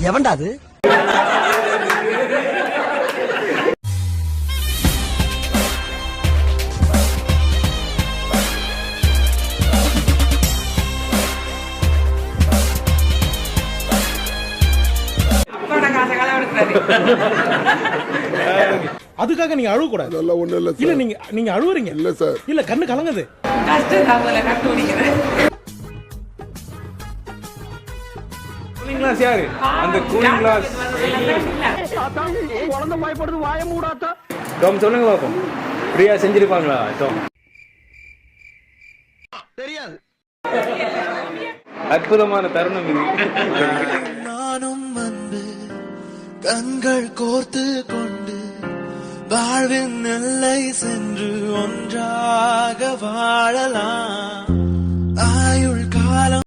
எவன்டா அது? அதுக்காக நீங்க அழுவ கூடாது. ஒண்ணு இல்ல இல்ல நீங்க அழுவுறீங்க. இல்ல சார். இல்ல கண்ணு கலங்குது. கூலிங் கிளாஸ் யாரு? அந்த கூலிங் கிளாஸ் குழந்தை பயப்படுது, வாய மூடாத்தா. டோம் சொல்லுங்க பாப்போம். ஃப்ரீயா செஞ்சிருப்பாங்களா டோம்? தெரியாது. அற்புதமான தருணம் இது. நானும் வந்து கண்கள் கோர்த்து கொண்டு வாழ்வின் எல்லை சென்று ஒன்றாக வாழலாம். ஆயுள் காலம்